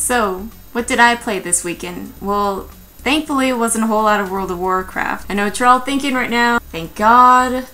So, what did I play this weekend? Well, thankfully it wasn't a whole lot of World of Warcraft. I know what you're all thinking right now. Thank God.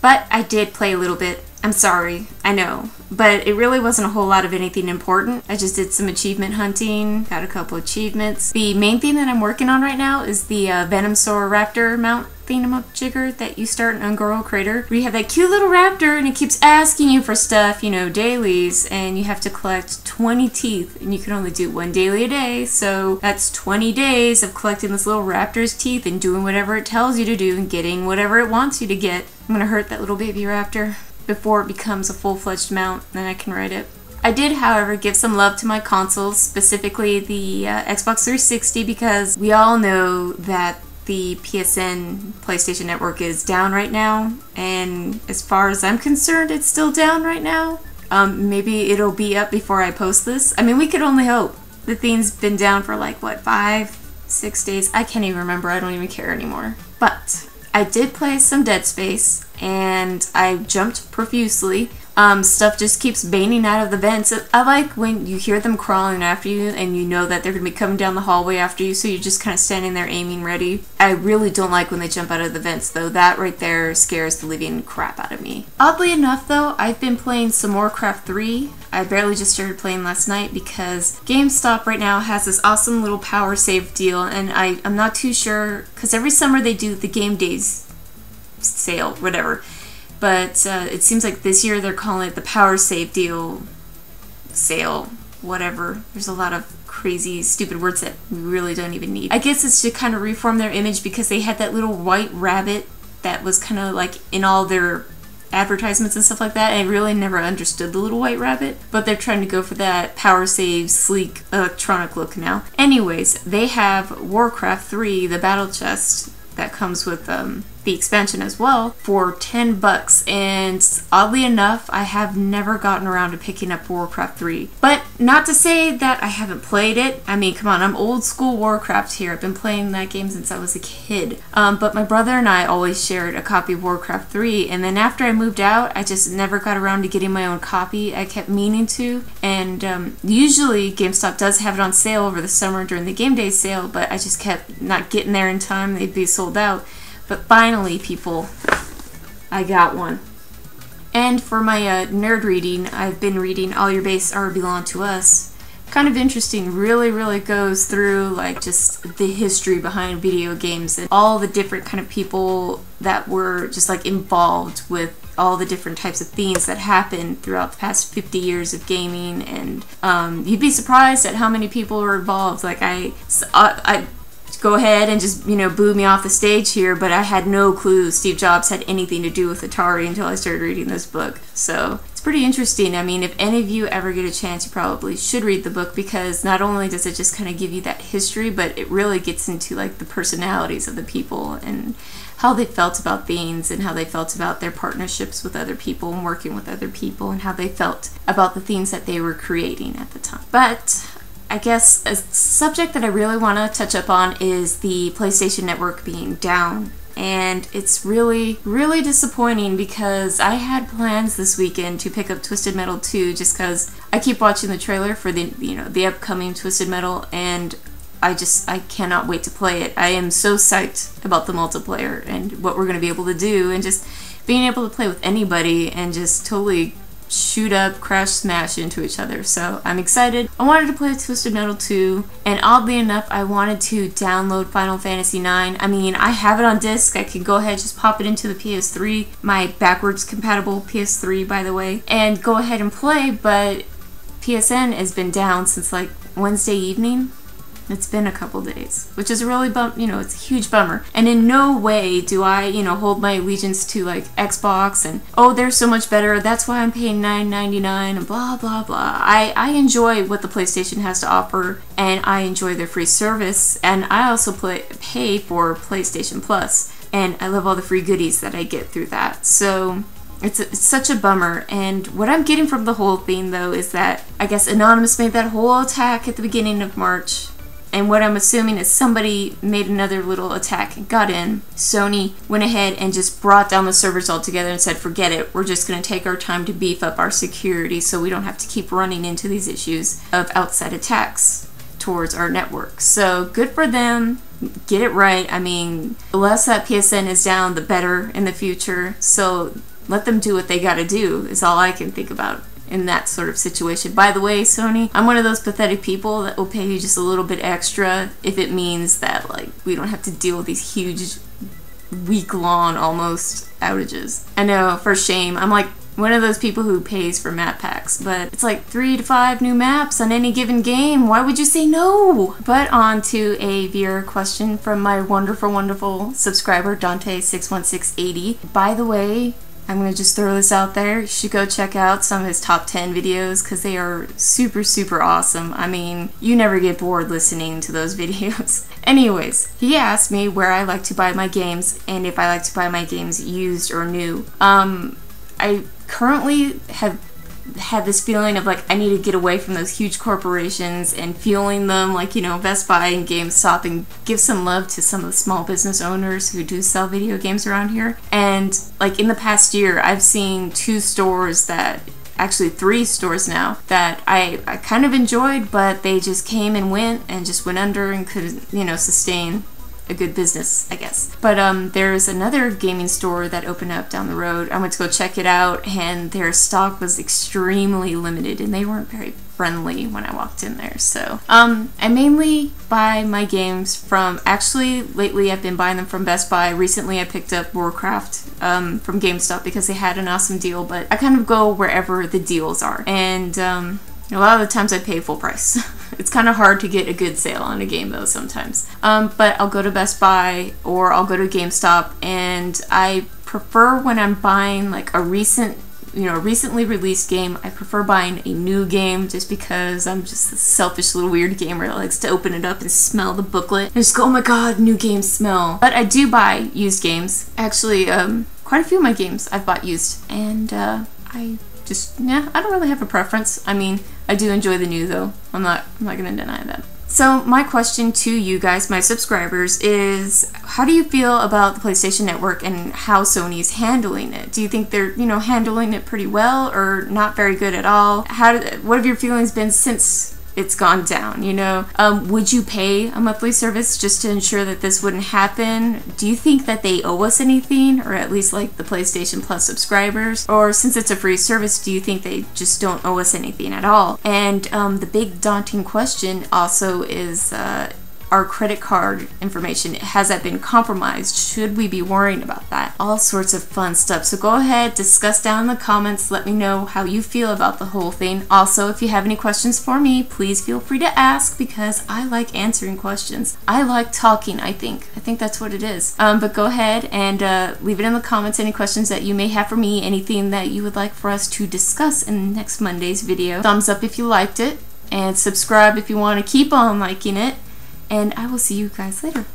But I did play a little bit. I'm sorry, I know. But it really wasn't a whole lot of anything important. I just did some achievement hunting, got a couple achievements. The main thing that I'm working on right now is the Venomsaur Raptor mount thingamajigger that you start in Ungoro Crater, where you have that cute little raptor and it keeps asking you for stuff, you know, dailies, and you have to collect 20 teeth, and you can only do 1 daily a day, so that's 20 days of collecting this little raptor's teeth and doing whatever it tells you to do and getting whatever it wants you to get. I'm gonna hurt that little baby raptor before it becomes a full-fledged mount, then I can ride it. I did, however, give some love to my consoles, specifically the Xbox 360, because we all know that the PSN PlayStation Network is down right now, and as far as I'm concerned, it's still down right now. Maybe it'll be up before I post this. I mean, we could only hope. The thing's been down for like, what, 5-6 days? I can't even remember. I don't even care anymore. But I did play some Dead Space, and I jumped profusely. Stuff just keeps banging out of the vents. I like when you hear them crawling after you and you know that they're going to be coming down the hallway after you, so you're just kind of standing there aiming ready. I really don't like when they jump out of the vents, though. That right there scares the living crap out of me. Oddly enough, though, I've been playing some Warcraft 3. I barely just started playing last night because GameStop right now has this awesome little power save deal, and I'm not too sure, because every summer they do the game days sale, whatever. But it seems like this year they're calling it the Power Save Deal sale, whatever. There's a lot of crazy, stupid words that we really don't even need. I guess it's to kind of reform their image, because they had that little white rabbit that was kind of like in all their advertisements and stuff like that. I really never understood the little white rabbit, but they're trying to go for that power save, sleek, electronic look now. Anyways, they have Warcraft 3, the battle chest that comes with the expansion as well, for $10, and oddly enough, I have never gotten around to picking up Warcraft 3. But not to say that I haven't played it. I mean, come on, I'm old school Warcraft here. I've been playing that game since I was a kid. But my brother and I always shared a copy of Warcraft 3, and then after I moved out, I just never got around to getting my own copy. I kept meaning to, and usually GameStop does have it on sale over the summer during the game day sale, but I just kept not getting there in time. They'd be sold out. But finally, people, I got one. And for my nerd reading, I've been reading All Your Base Are Belong to Us. Kind of interesting, really goes through like just the history behind video games and all the different kind of people that were just like involved with all the different types of things that happened throughout the past 50 years of gaming. And you'd be surprised at how many people were involved. Like I go ahead and just, you know, boo me off the stage here, but I had no clue Steve Jobs had anything to do with Atari until I started reading this book. So it's pretty interesting. I mean, if any of you ever get a chance, you probably should read the book, because not only does it just kind of give you that history, but it really gets into like the personalities of the people and how they felt about things and how they felt about their partnerships with other people and working with other people and how they felt about the things that they were creating at the time. But I guess a subject that I really want to touch up on is the PlayStation Network being down. And it's really disappointing, because I had plans this weekend to pick up Twisted Metal 2 just because I keep watching the trailer for the upcoming Twisted Metal, and I cannot wait to play it. I am so psyched about the multiplayer and what we're going to be able to do, and just being able to play with anybody and just totally shoot up, crash, smash into each other. So I'm excited. I wanted to play Twisted Metal 2, and oddly enough, I wanted to download Final Fantasy IX. I mean, I have it on disc. I could go ahead and just pop it into the PS3, my backwards compatible PS3, by the way, and go ahead and play, but PSN has been down since like Wednesday evening. It's been a couple days, which is a really it's a huge bummer. And in no way do I, hold my allegiance to like Xbox and, oh, they're so much better, that's why I'm paying $9.99 and blah, blah, blah. I enjoy what the PlayStation has to offer, and I enjoy their free service, and I also pay for PlayStation Plus, and I love all the free goodies that I get through that. So it's such a bummer. And what I'm getting from the whole thing, though, is that I guess Anonymous made that whole attack at the beginning of March, And what I'm assuming is somebody made another little attack and got in. Sony went ahead and just brought down the servers altogether and said, forget it, we're just going to take our time to beef up our security so we don't have to keep running into these issues of outside attacks towards our network. So good for them. Get it right. I mean, the less that PSN is down, the better in the future. So let them do what they got to do is all I can think about in that sort of situation. By the way, Sony, I'm one of those pathetic people that will pay you just a little bit extra if it means that, like, we don't have to deal with these huge week-long almost outages. I know, for shame. I'm like one of those people who pays for map packs, but it's like 3 to 5 new maps on any given game. Why would you say no? But on to a viewer question from my wonderful, wonderful subscriber, Dante61680. By the way, I'm going to just throw this out there. You should go check out some of his top 10 videos because they are super, super awesome. I mean, you never get bored listening to those videos. Anyways, he asked me where I like to buy my games and if I like to buy my games used or new. I currently have had this feeling of like I need to get away from those huge corporations and fueling them, like, you know, Best Buy and GameStop, and give some love to some of the small business owners who do sell video games around here. And like in the past year, I've seen 2 stores that, actually 3 stores now, that I kind of enjoyed, but they just came and went under and couldn't, you know, sustain a good business, I guess. But there's another gaming store that opened up down the road. I went to go check it out, and their stock was extremely limited, and they weren't very friendly when I walked in there. So I mainly buy my games from, actually lately I've been buying them from Best Buy. Recently I picked up Warcraft from GameStop because they had an awesome deal, but I kind of go wherever the deals are, and a lot of the times I pay full price. It's kind of hard to get a good sale on a game though sometimes. But I'll go to Best Buy or I'll go to GameStop, and I prefer when I'm buying like a recently released game, I prefer buying a new game just because I'm just a selfish little weird gamer that likes to open it up and smell the booklet and just go, oh my god, new game smell. But I do buy used games. Actually, quite a few of my games I've bought used, and I don't really have a preference. I mean, I do enjoy the new though. I'm not gonna deny that. So my question to you guys, my subscribers, is how do you feel about the PlayStation Network and how Sony's handling it? Do you think they're, you know, handling it pretty well or not very good at all? What have your feelings been since it's gone down, you know? Would you pay a monthly service just to ensure that this wouldn't happen? Do you think that they owe us anything, or at least like the PlayStation Plus subscribers? Or since it's a free service, do you think they just don't owe us anything at all? And the big daunting question also is our credit card information. Has that been compromised? Should we be worrying about that? All sorts of fun stuff. So go ahead, discuss down in the comments. Let me know how you feel about the whole thing. Also, if you have any questions for me, please feel free to ask, because I like answering questions. I like talking, I think that's what it is. But go ahead and leave it in the comments, any questions that you may have for me, anything that you would like for us to discuss in next Monday's video. Thumbs up if you liked it, and subscribe if you want to keep on liking it. And I will see you guys later.